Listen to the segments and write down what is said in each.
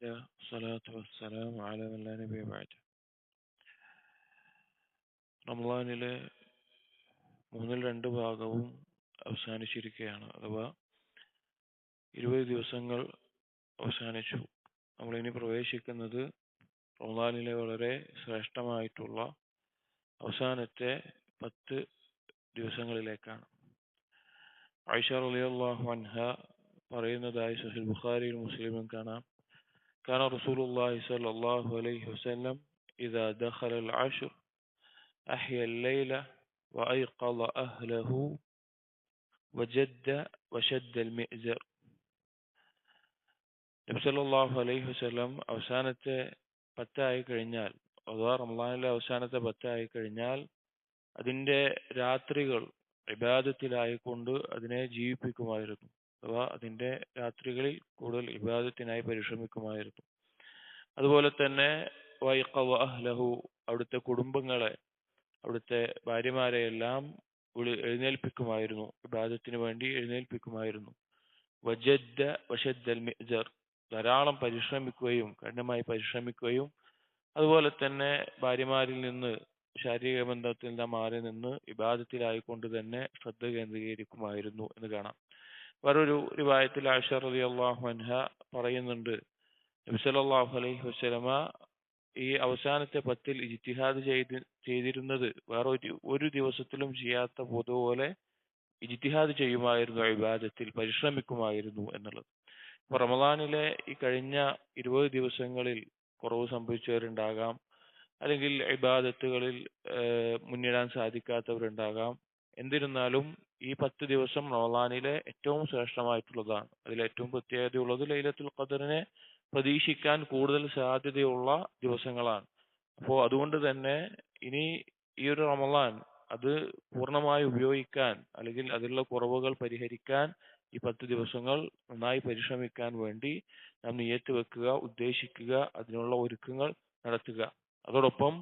الصلاة والسلام على من لا نبي بعد. റമളാനിലെ മൂന്നിൽ രണ്ട് ഭാഗവും അവസാനിച്ചിരിക്കുകയാണ്. അഥവാ 20 ദിവസങ്ങൾ അവസാനിച്ചു. നമ്മളിനി പ്രവേശിക്കുന്നത് റമളാനിലെ വളരെ ശ്രേഷ്ഠമായിട്ടുള്ള അവസാനത്തെ 10 ദിവസങ്ങളിലേക്കാണ്. ആയിഷ റളിയല്ലാഹു അൻഹ പറയുന്നതായി സഹീഹ് ബുഖാരിയിൽ മുസ്ലിമിലും കാണാം. كان رسول الله صلى الله عليه وسلم إذا دخل العشر أحيا الليل وأيقظ أهله وشد المئزر. നബി സല്ലല്ലാഹു അലൈഹി വസല്ലം അവസാനത്തെ 10 ആയി കഴിഞ്ഞാൽ, അഥവാ റമളാനിലെ അവസാനത്തെ 10 ആയി കഴിഞ്ഞാൽ അതിൻ്റെ രാത്രികൾ ഇബാദത്തിലായിക്കൊണ്ട് അതിനെ ജീവിപ്പിക്കുമായിരുന്നു. അഥവാ അതിൻ്റെ രാത്രികളിൽ കൂടുതൽ ഇബാദത്തിനായി പരിശ്രമിക്കുമായിരുന്നു. അതുപോലെ തന്നെ വൈഖവ അഹ്ലഹു, അവിടുത്തെ കുടുംബങ്ങളെ, അവിടുത്തെ ഭാര്യമാരെയെല്ലാം എഴുന്നേൽപ്പിക്കുമായിരുന്നു, ഇബാദത്തിന് വേണ്ടി എഴുന്നേൽപ്പിക്കുമായിരുന്നു. വശദ്ദൽ മിഅ്സർ, ധാരാളം പരിശ്രമിക്കുകയും കഠിനമായി പരിശ്രമിക്കുകയും അതുപോലെ തന്നെ ഭാര്യമാരിൽ നിന്ന് ശാരീരിക ബന്ധത്തിൽ നിന്ന് മാറി നിന്ന് ഇബാദത്തിലായിക്കൊണ്ട് തന്നെ ശ്രദ്ധ കേന്ദ്രീകരിക്കുമായിരുന്നു എന്ന് കാണാം. വേറൊരു റിവായത്തിൽ ആയിഷ റളിയല്ലാഹു അൻഹ പറയുന്നുണ്ട്, നബി സല്ലല്ലാഹു അലൈഹി വസല്ലമ ഈ അവസാനത്തെ 10 ഇജ്തിഹാദ് ചെയ്തിരുന്നത് വേറെ ഒരു ദിവസത്തിലും ചെയ്യാത്ത പോലെ ഇജ്തിഹാദ് ചെയ്യുമായിരുന്നു, ഇബാദത്തിൽ പരിശ്രമിക്കുമായിരുന്നു എന്നുള്ളത്. അപ്പോൾ റമളാനിലെ ഈ കഴിഞ്ഞ 20 ദിവസങ്ങളിൽ കുറവ് സംഭവിച്ചവരുണ്ടാകാം, അല്ലെങ്കിൽ ഇബാദത്തുകളിൽ മുന്നിടാൻ സാധിക്കാത്തവരുണ്ടാകാം. എന്നിരുന്നാലും ഈ 10 ദിവസം റമളാനിലെ ഏറ്റവും ശ്രേഷ്ഠമായിട്ടുള്ളതാണ്. അതിൽ ഏറ്റവും പ്രത്യേകതയുള്ളത് ലൈലത്തുൽ ഖദറിനെ പ്രതീക്ഷിക്കാൻ കൂടുതൽ സാധ്യതയുള്ള ദിവസങ്ങളാണ്. അപ്പോൾ അതുകൊണ്ട് തന്നെ ഇനി ഈ ഒരു റമളാൻ അത് പൂർണ്ണമായി ഉപയോഗിക്കാൻ, അല്ലെങ്കിൽ അതിലുള്ള കുറവുകൾ പരിഹരിക്കാൻ ഈ 10 ദിവസങ്ങൾ നന്നായി പരിശ്രമിക്കാൻ വേണ്ടി നാം നിയ്യത്ത് വെക്കുക, ഉദ്ദേശിക്കുക, അതിനുള്ള ഒരുക്കങ്ങൾ നടത്തുക. അതോടൊപ്പം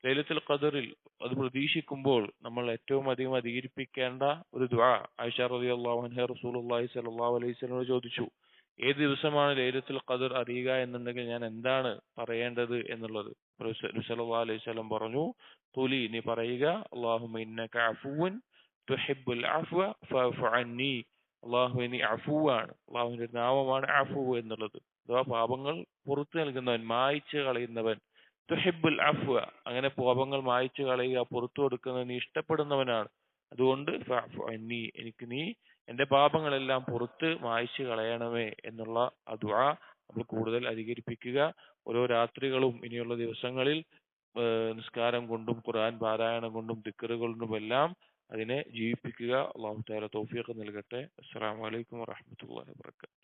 ലൈലത്തുൽ ഖദറിൽ അത് പ്രതീക്ഷിക്കുമ്പോൾ നമ്മൾ ഏറ്റവും അധികം അധികരിപ്പിക്കേണ്ട ഒരു ദുആ, ആയിഷ റളിയല്ലാഹു അൻഹ റസൂലുള്ളാഹി സ്വല്ലല്ലാഹു അലൈഹി വസല്ലം ചോദിച്ചു, ഏത് ദിവസമാണ് ലൈലത്തുൽ ഖദർ അറിയുക എന്നുണ്ടെങ്കിൽ ഞാൻ എന്താണ് പറയേണ്ടത് എന്നുള്ളത്. റസൂൽ സല്ലല്ലാഹു അലൈഹി വസല്ലം പറഞ്ഞു, ഖുലി, നീ പറയുക, അല്ലാഹുമ്മ ഇന്നക അഫുവൻ തുഹിബ്ബുൽ അഫ്വ ഫഅഫു അന്നി. അല്ലാഹുവേ, നീ അഫുവാണ്, അല്ലാഹുവിന്റെ നാമമാണ് അഫു എന്നുള്ളത്. അഥവാ പാപങ്ങൾ പുറത്തു നൽകുന്നവൻ, മായ്ച്ചു കളയുന്നവൻ. തുഹിബ്ബുൽ അഫ്വ, അങ്ങനെ പാപങ്ങൾ മായ്ച്ചു കളയുക, പുറത്തു കൊടുക്കുന്നത് നീ ഇഷ്ടപ്പെടുന്നവനാണ്. അതുകൊണ്ട് ഫഅഫു അന്നി, എനിക്ക് നീ എന്റെ പാപങ്ങളെല്ലാം പുറത്ത് മായ്ച്ചു കളയണമേ എന്നുള്ള ആ ദുആ നമ്മൾ കൂടുതൽ അധികരിപ്പിക്കുക. ഓരോ രാത്രികളും ഇനിയുള്ള ദിവസങ്ങളിൽ നിസ്കാരം കൊണ്ടും ഖുർആൻ പാരായണം കൊണ്ടും ദിക്റുകൾ കൊണ്ടുമെല്ലാം അതിനെ ജീവിപ്പിക്കുക. അല്ലാഹു തആല തൗഫീഖ് നൽകട്ടെ. അസ്സലാമു അലൈക്കും വറഹ്മത്തുള്ളാഹി വബറകാതുഹു.